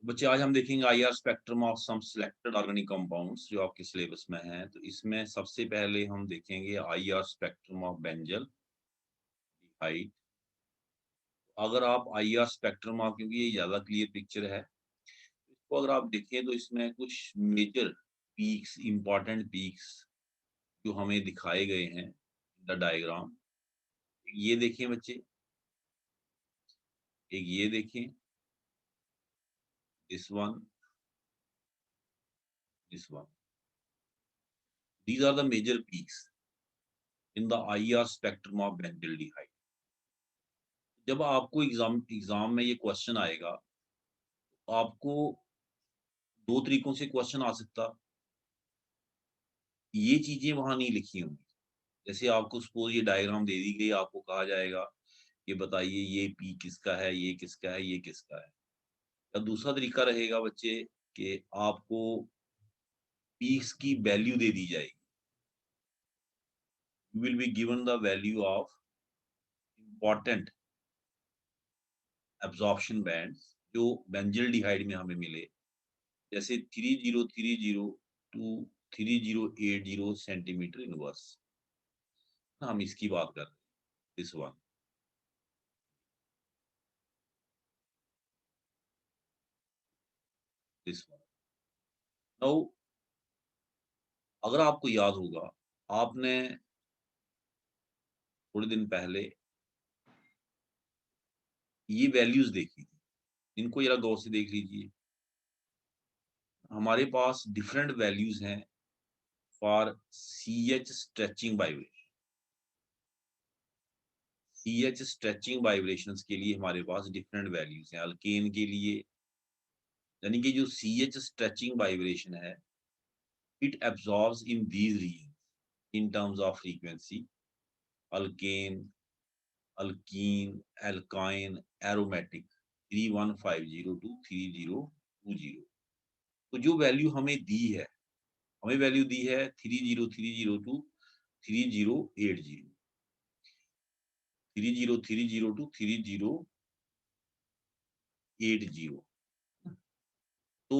बच्चे आज हम देखेंगे IR spectrum of some selected organic compounds जो आपके सिलेबस में है। तो इसमें सबसे पहले हम देखेंगे IR spectrum of benzyl height. अगर आप आईआर स्पेक्ट्रम ऑफ, क्योंकि ये ज्यादा क्लियर पिक्चर है, इसको अगर आप देखें तो इसमें कुछ मेजर पीक्स, इंपॉर्टेंट पीक्स जो हमें दिखाए गए हैं द डायग्राम। ये देखें बच्चे, एक ये देखें, this one, this one, these are the major peaks in the IR spectrum of benzaldehyde. जब आपको एग्जाम में ये क्वेश्चन आएगा, तो आपको दो तरीकों से क्वेश्चन आ सकता। ये चीजें वहां नहीं लिखी होंगी। जैसे आपको सपोज ये डायग्राम दे दी गई, आपको कहा जाएगा कि बताइए ये पी किसका है, ये किसका है, ये किसका है। या दूसरा तरीका रहेगा बच्चे कि आपको पीक्स की वैल्यू दे दी जाएगी। You will be given the value of important absorption bands जो बेंजल्डिहाइड में हमें मिले, जैसे 3030 टू 3080 सेंटीमीटर इनवर्स। हम इसकी बात कर रहे हैं, this one. This one now, अगर आपको याद होगा, आपने थोड़े दिन पहले ये वैल्यूज देखी थी। इनको जरा गौर से देख लीजिए। हमारे पास डिफरेंट वैल्यूज हैं for C H stretching vibration. C H stretching vibration के लिए हमारे पास डिफरेंट वैल्यूज हैं। अल्केन के लिए, यानी कि जो सी एच स्ट्रेचिंग वाइब्रेशन है, it absorbs in these region in terms of frequency: alkane, alkene, alkyne, aromatic, 3150 to 3020। तो जो वैल्यू हमें दी है, हमें वैल्यू दी है 3030 टू 3080, 3030 टू 3080। तो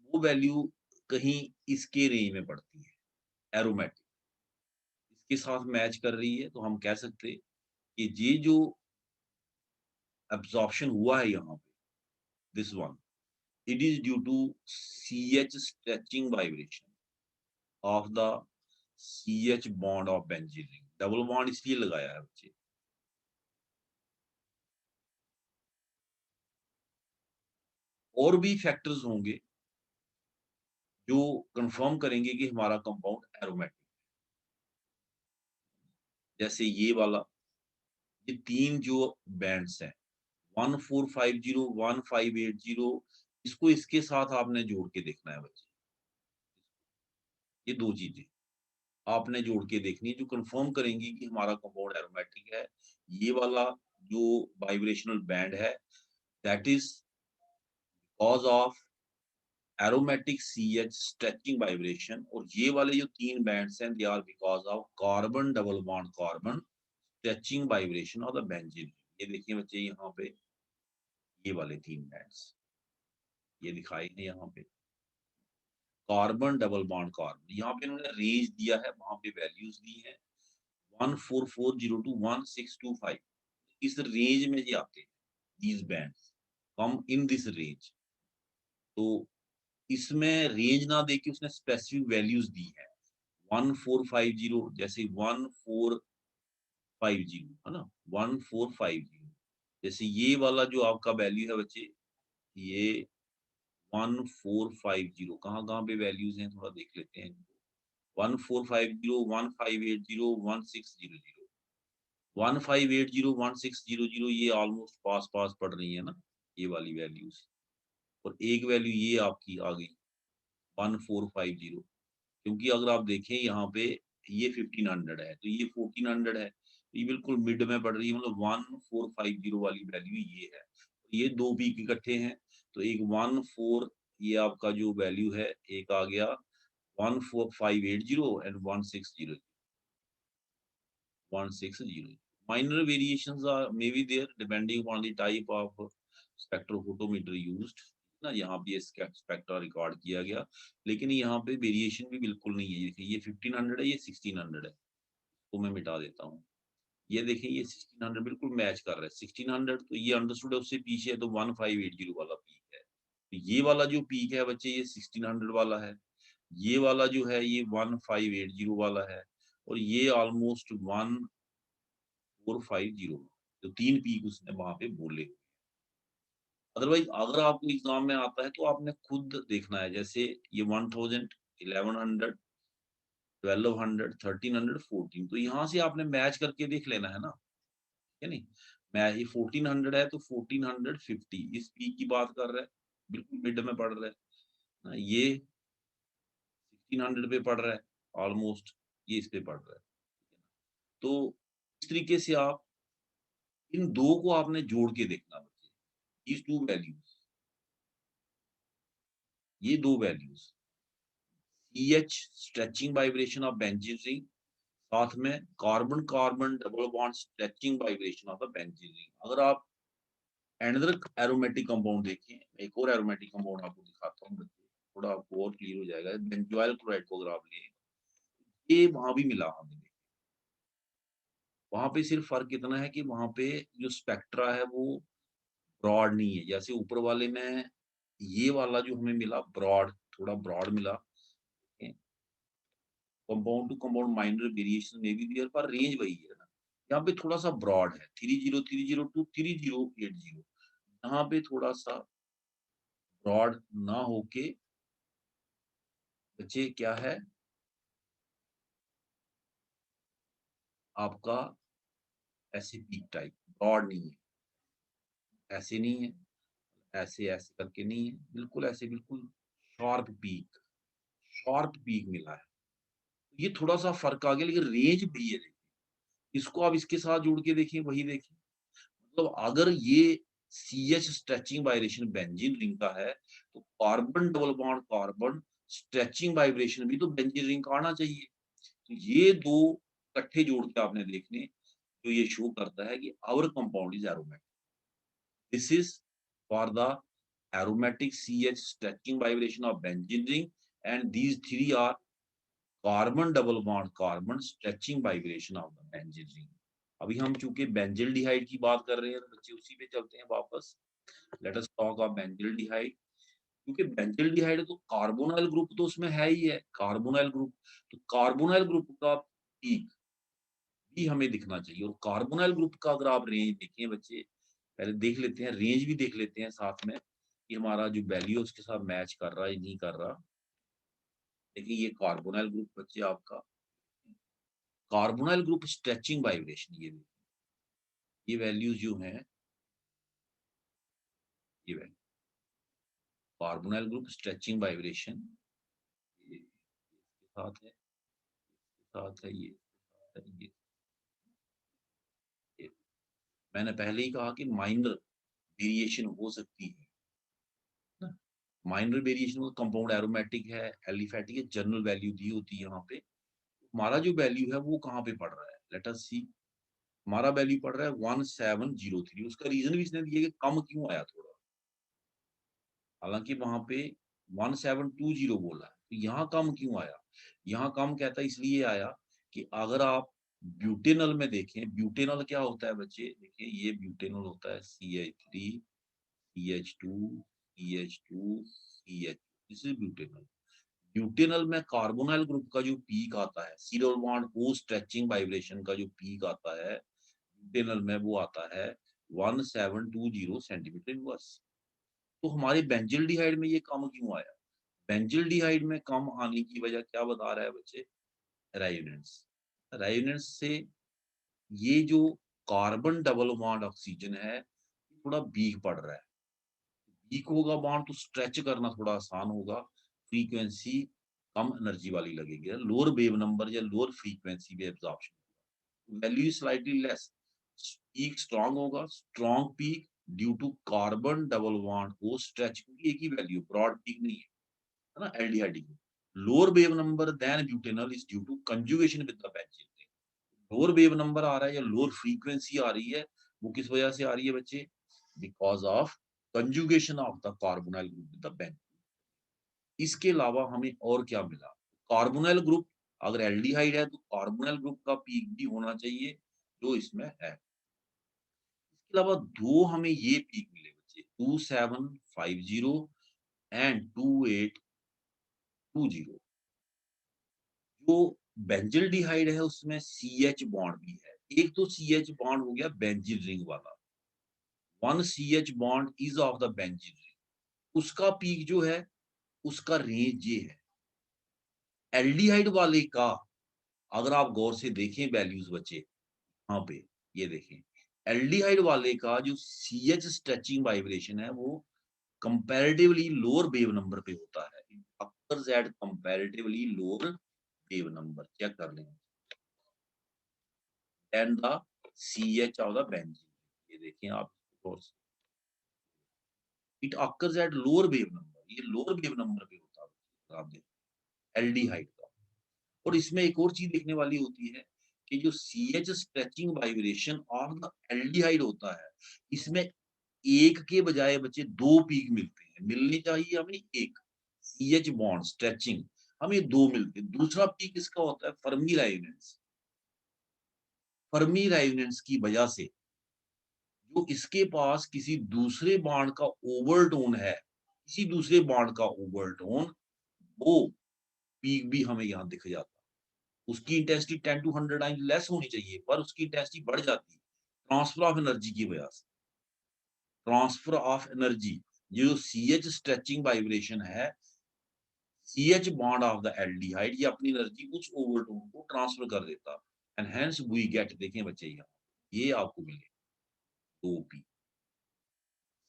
वो वैल्यू कहीं इसके रेंज में पड़ती है, एरोमेटिक इसके साथ मैच कर रही है। तो हम कह सकते कि ये जो एब्जॉर्प्शन हुआ है यहाँ पे, this one, it is due to CH stretching vibration of the CH bond of benzene ring। Double bond इसलिए लगाया है बच्चे। और भी फैक्टर्स होंगे जो कंफर्म करेंगे कि हमारा कंपाउंड एरोमेटिक। जैसे ये वाला, ये तीन जो बैंड्स हैं, 1450, 1580, इसको इसके साथ आपने जोड़ के देखना है बच्चे। ये दो चीजें आपने जोड़ के देखनी है जो कंफर्म करेंगी कि हमारा कंपाउंड एरोमेटिक है। ये वाला जो वाइब्रेशनल बैंड है, that is because of aromatic C H stretching vibration. और ये वाले जो तीन बैंड्स हैं, they are because of carbon double bond carbon stretching vibration of the benzene. ये देखिए बच्चे, यहाँ पे ये वाले तीन बैंड्स ये दिखाई है यहाँ पे, कार्बन डबल बॉन्ड कार्बन। यहाँ पे इन्होंने रेंज दिया है, वहां पे वैल्यूज दी है 1440 टू 1625। इस रेंज में ये आते हैं, these bands come in this range। तो इसमें रेंज ना देके उसने स्पेसिफिक वैल्यूज दी है। 1450, जैसे 1450 है ना, 1450। जैसे ये वाला जो आपका वैल्यू है बच्चे, ये 1450 कहाँ कहाँ पे वैल्यूज हैं, थोड़ा देख लेते हैं। 1450, 1580, 1600, 1580, 1600, ये ऑलमोस्ट पास पास पड़ रही है ना, ये वाली वैल्यूज। और एक वैल्यू ये आपकी आ गई 1450, क्योंकि अगर आप देखें यहाँ पे ये 1500 है, तो ये 1400 है, तो ये बिल्कुल मिड में पड़ रही है। मतलब 1450 वाली वैल्यू ये है। ये दो पीक इकट्ठे हैं, तो एक 14, ये आपका जो वैल्यू है, एक आ गया 14580 and 160, 160। Minor variations are maybe there depending on the type of spectrophotometer used ना, यहाँ पे स्पेक्ट्रा रिकॉर्ड किया गया, लेकिन यहाँ पे वेरिएशन भी बिल्कुल नहीं है। देखिए ये 1500 है, ये 1600 है, तो मैं मिटा देता हूँ। ये देखिए ये 1600 बिल्कुल मैच कर रहा है। 1600 तो ये अंडरस्टूड है, उससे पीछे है तो 1580 वाला पीक है। तो ये वाला जो पीक है बच्चे ये 1600 वाला है, ये वाला जो है ये 1580 वाला है, और ये ऑलमोस्ट 1450, तो 3 पीक उसने वहां पे बोले। अदरवाइज अगर आपको एग्जाम में आता है तो आपने खुद देखना है, जैसे ये 1000, 1100, 1200, 1300, 14, तो यहाँ से आपने मैच करके देख लेना है ना, है नहीं। मैं ये 1400 है तो 1450 इस पीक की बात कर रहा है, बिल्कुल मिड में पड़ रहा है ना, ये 1600 पे पड़ रहा है ऑलमोस्ट, ये इस पे पड़ रहा है। तो इस तरीके से आप इन दो को आपने जोड़ के देखना बच्चे, these two values, ये दो values CH stretching vibration of benzene ring, साथ में carbon carbon double bond stretching vibration of the benzene ring. अगर आप अनदर एरोमेटिक कंपाउंड देखें, एक और एरोमेटिक कंपाउंड आपको दिखाता हूँ बच्चे, थोड़ा आपको और क्लियर हो जाएगा। बेंजोइल क्लोराइड को अगर आप लें, ये वहां भी मिला हमें, वहां पे सिर्फ फर्क इतना है कि वहां पे जो स्पेक्ट्रा है वो ब्रॉड नहीं है, जैसे ऊपर वाले में ये वाला जो हमें मिला ब्रॉड, थोड़ा ब्रॉड मिला। Compound to compound minor variation में भी देयर, पर रेंज वही है ना। यहाँ पे थोड़ा सा ब्रॉड है 3030 टू 3080, यहाँ पे थोड़ा सा ब्रॉड ना होके बच्चे क्या है आपका ऐसे पीक टाइप, ब्रॉड नहीं है, ऐसे नहीं है, ऐसे ऐसे करके नहीं है, बिल्कुल ऐसे, बिल्कुल शार्प पीक मिला है। ये थोड़ा सा फर्क आ गया, लेकिन रेंज भी है। इसको आप इसके साथ जोड़ के देखिए, वही देखिए, मतलब अगर ये CH stretching vibration benzene ring का है, तो carbon double bond carbon stretching vibration भी तो बेंजीन रिंग का आना चाहिए। तो ये दो इकट्ठे जोड़ के आपने देखने, तो ये शो करता है कि our compound is aromatic. This is for the aromatic CH stretching vibration of benzene ring, and these three are carbon double bond carbon stretching vibration of the benzene ring। अभी हम चूंकि बेंजिल्डिहाइड की बात कर रहे हैं तो बच्चे उसी पे चलते हैं वापस। लेट अस टॉक ऑफ बेंजिल्डिहाइड, क्योंकि बेंजिल्डिहाइड तो कार्बोनाइल ग्रुप तो उसमें है ही है, कार्बोनाइल ग्रुप, तो कार्बोनाइल ग्रुप का पीक भी हमें दिखना चाहिए। और कार्बोनाइल ग्रुप का अगर आप रेंज देखें बच्चे, पहले देख लेते हैं, रेंज भी देख लेते हैं साथ में कि हमारा जो वैल्यू है उसके साथ मैच कर रहा है नहीं कर रहा। देखिए ये कार्बोनाइल ग्रुप बच्चे आपका, कार्बोनाइल ग्रुप स्ट्रेचिंग वाइब्रेशन, ये वैल्यूज जो हैं, ये value carbonyl group stretching vibration ये साथ है, साथ है ये। मैंने पहले ही कहा कि माइनर वेरिएशन हो सकती है ना, माइनर वेरिएशन कंपाउंड एरोमेटिक है, एलिफेटिक है, जनरल वैल्यू दी होती है यहाँ पे। हमारा जो वैल्यू है वो कहाँ पे पड़ रहा है, लेट अस सी। हमारा वैल्यू पड़ रहा है 1703, उसका रीजन भी इसने दिया कि कम क्यों आया थोड़ा, हालांकि वहां पे 1720 बोला है, तो यहाँ कम क्यों आया। यहाँ कम कहता है इसलिए आया कि अगर आप ब्यूटेनल में देखें, ब्यूटेनल क्या होता है बच्चे, देखिए ये ब्यूटेनल होता है CH3 CH2 CH2 CH, this is butanal. Butanal में कार्बोनाइल ग्रुप का जो पीक आता है, सीरल बॉन्ड ओ स्ट्रेचिंग वाइब्रेशन का जो पीक आता है ब्यूटेनल में, वो आता है 1720 सेंटीमीटर इनवर्स। तो हमारे बेंजिल्डिहाइड में ये कम क्यों आया, बेंजिल्डिहाइड में कम आने की वजह क्या बता रहा है बच्चे, रेजोनेंस। रेजोनेंस से ये जो कार्बन डबल बॉन्ड ऑक्सीजन है थोड़ा वीक पड़ रहा है, वीक होगा बॉन्ड तो स्ट्रेच करना थोड़ा आसान होगा, फ्रीक्वेंसी कम एनर्जी वाली लगेगी, लोअर वेव नंबर या लोअर फ्रीक्वेंसी पे absorption, value slightly less, peak strong होगा, strong peak due to carbon double bond वो स्ट्रेच, क्योंकि एक ही वैल्यू, ब्रॉड पीक नहीं है ना एल्डिहाइड की। Lower wave number then butanol is due to conjugation with the benzene. Lower wave number आ रहा है या लोअर फ्रीक्वेंसी आ रही है, वो किस वजह से आ रही है बच्चे, because of conjugation of the carbonyl group with the benzene. इसके अलावा हमें और क्या मिला? कार्बोनाइल ग्रुप अगर एल्डिहाइड है तो कार्बोनाइल ग्रुप का पीक भी होना चाहिए जो इसमें है। इसके अलावा 2 हमें ये पीक मिले बच्चे 2750 एंड 2820। जो बेंजिल्डिहाइड है उसमें CH बॉन्ड भी है। एक तो CH बॉन्ड हो गया बेंजीन रिंग वाला। 1 CH bond is of the benzene ring. उसका पीक जो है उसका रेंज ये है। एल्डिहाइड वाले का अगर आप गौर से देखें वैल्यूज बच्चे यहाँ पे ये देखें, एल्डिहाइड वाले का जो CH स्ट्रेचिंग वाइब्रेशन है वो कंपैरेटिवली लोअर वेव नंबर पे होता है। occurs at comparatively lower wave number, check कर लें, than the CH of the benzene। ये देखें आप गौर से, it occurs at lower wave number, ये लोअर वेव नंबर पे होता है आप देखें एल्डिहाइड का। और इसमें एक और चीज देखने वाली होती है कि जो CH stretching vibration of the aldehyde होता है, इसमें एक के बजाय बच्चे 2 पीक मिलते हैं। मिलने चाहिए हमें एक CH बॉन्ड स्ट्रेचिंग, हमें 2 मिलते हैं। दूसरा पीक इसका होता है फर्मी रेजोनेंस। फर्मी रेजोनेंस की वजह से जो इसके पास किसी दूसरे बॉन्ड का ओवरटोन है, किसी दूसरे बॉन्ड का ओवरटोन, वो पीक भी हमें यहाँ दिख जाता है। उसकी इंटेंसिटी 10 टू 100 टाइम्स लेस होनी चाहिए पर उसकी इंटेंसिटी बढ़ जाती है ट्रांसफर ऑफ एनर्जी की वजह से। ट्रांसफर ऑफ एनर्जी, जो CH स्ट्रेचिंग वाइब्रेशन है, CH bond of the aldehyde ये अपनी एनर्जी उस ओवरटोन को ट्रांसफर कर देता एंड हेंस वी गेट, देखें बच्चे यहाँ ये आपको मिले 2p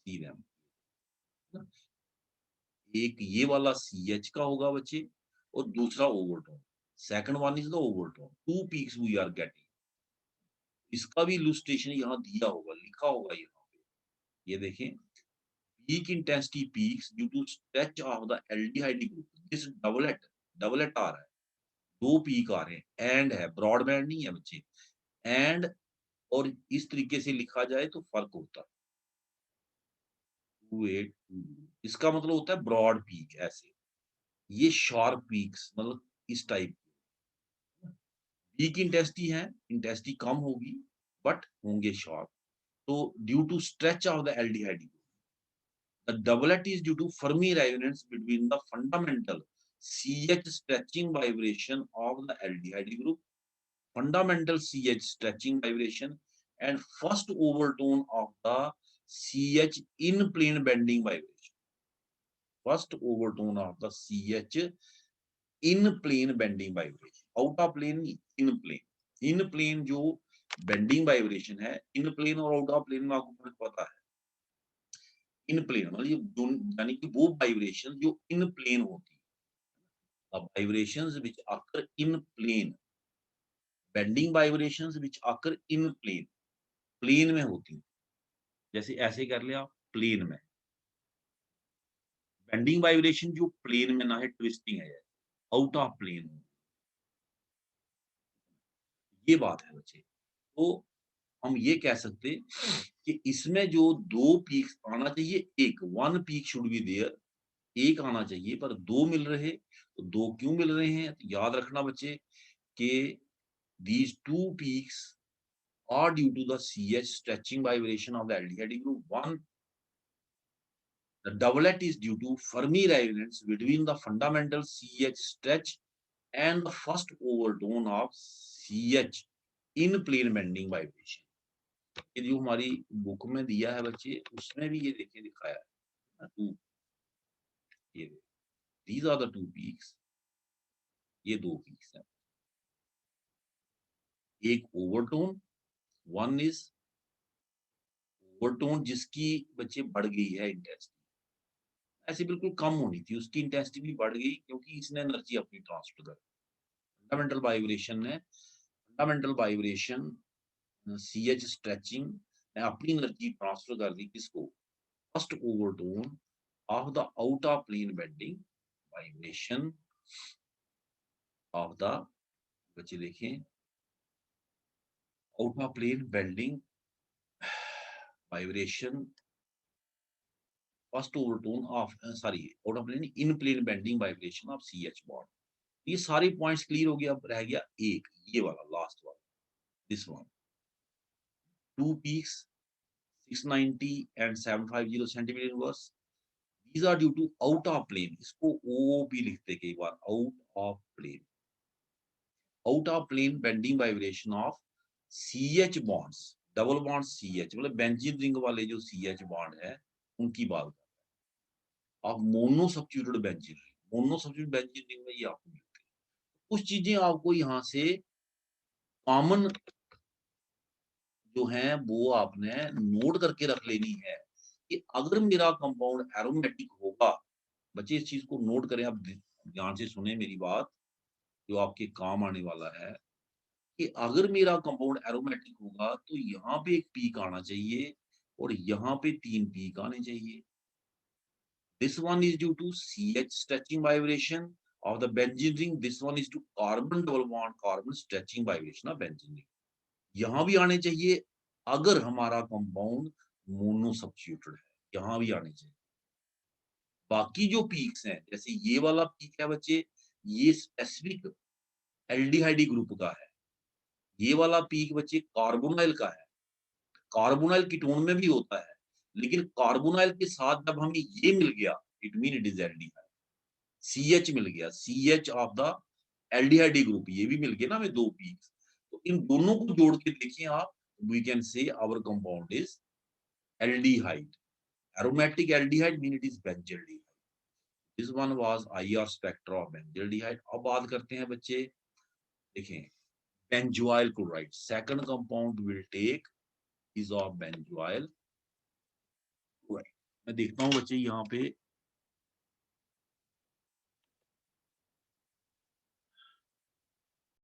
सी रैम। एक ये वाला CH का होगा बच्चे और दूसरा overtone. Second one is the overtone, 2 peaks we are getting. इसका भी इलस्ट्रेशन यहाँ दिया होगा, लिखा होगा यहाँ पे, ये देखें, peak intensity peaks due to stretch of the aldehyde group, this doublet आ रहा है, 2 पीक आ रहे हैं, एंड है, ब्रॉडबैंड नहीं है बच्चे, एंड और इस तरीके से लिखा जाए तो फर्क होता है 282, इसका मतलब होता है ब्रॉड पीक ऐसे, ये शार्प पीक्स मतलब इस टाइप। पीक इंटेंसिटी है, इंटेंसिटी कम होगी बट होंगे शार्प। तो due to stretch of the aldehyde, the doublet is due to Fermi resonance between the fundamental CH stretching vibration of the aldehyde group, fundamental CH stretching vibration, and first overtone of the CH in plane bending vibration. First overtone of the CH in plane bending vibration. Out of plane, in plane. In plane जो bending vibration है, in plane और out of plane में आपको फर्क पता है। इन plane मतलब यानी कि वो वाइब्रेशन जो इन प्लेन होती है, vibrations which occur in plane, bending vibrations which occur in plane, plane में होती हैं। जैसे ऐसे कर लिया प्लेन में, बेंडिंग वाइब्रेशन जो प्लेन में ना है, ट्विस्टिंग है, आउट ऑफ प्लेन, ये बात है बच्चे। तो हम ये कह सकते कि इसमें जो 2 पीक्स आना चाहिए, एक 1 पीक शुड बी देयर, एक आना चाहिए पर 2 मिल रहे, तो 2 क्यों मिल रहे हैं? तो याद रखना बच्चे कि these 2 peaks are due to the CH stretching vibration of the aldehyde group. One, the doublet is due to Fermi resonance between the fundamental CH stretch and the first overtone of CH in plane bending vibration. ये जो हमारी book में दिया है बच्चे, उसमें भी ये देखिए दिखाया है, 2, ये these are the 2 peaks, ये 2 peaks हैं, एक ओवरटोन, वन इज ओवरटोन जिसकी बच्चे बढ़ गई है इंटेंसिटी, ऐसे बिल्कुल कम होनी थी, उसकी इंटेंसिटी भी बढ़ गई क्योंकि इसने एनर्जी अपनी ट्रांसफर कर, फंडामेंटल वाइब्रेशन CH स्ट्रेचिंग ने अपनी एनर्जी ट्रांसफर कर दी किसको? First overtone of the out of plane bending vibration of the, बच्चे देखें, out of plane bending vibration first overtone of out of plane in plane bending vibration of CH bond. ये सारे points clear हो गया, अब रह गया एक ये वाला लास्ट वाला, this one. Two peaks 690 and 750 centimetre inverse, these are due to out of plane, इसको OOP लिखते कई बार, out of plane bending vibration of CH bonds, double bond CH मतलब बेंजीन रिंग वाले जो CH बॉन्ड है उनकी बात कर रहे हैं। आप mono substituted benzene ring, mono substituted benzene ring में ये आपको मिलती है। कुछ चीजें आपको यहाँ से कॉमन जो है वो आपने नोट करके रख लेनी है कि अगर मेरा कंपाउंड एरोमेटिक होगा, बच्चे इस चीज को नोट करें, आप ध्यान से सुने मेरी बात, जो आपके काम आने वाला है कि अगर मेरा कंपाउंड एरोमेटिक होगा तो यहाँ पे एक पीक आना चाहिए और यहाँ पे 3 पीक आने चाहिए। This one is due to CH stretching vibration of the benzene ring. This one is to carbon double bond carbon stretching vibration of benzene ring. यहाँ भी आने चाहिए अगर हमारा कंपाउंड मोनो सब्स्टिट्यूटेड है, यहाँ भी आने चाहिए। बाकी जो पीक्स हैं, जैसे ये वाला पीक है बच्चे, ये स्पेसिफिक एल्डिहाइड ग्रुप का है। ये वाला पीक बच्चे कार्बोनाइल का है। कार्बोनाइल कीटोन में भी होता है, लेकिन कार्बोनाइल के साथ जब हमें ये मिल गया, it mean it is aldehyde. CH मिल गया, CH of the aldehyde group, ये भी मिल गया ना हमें 2 पीक्स। तो इन दोनों को जोड़ के देखिए आप, we can say our compound is aldehyde. Aromatic aldehyde mean it is benzaldehyde. This one was IR spectra of benzaldehyde. अब बात करते हैं बच्चे, देखें benzoyl chloride, second compound will take is of benzoyl chloride. मैं देखता हूँ बच्चे यहाँ पे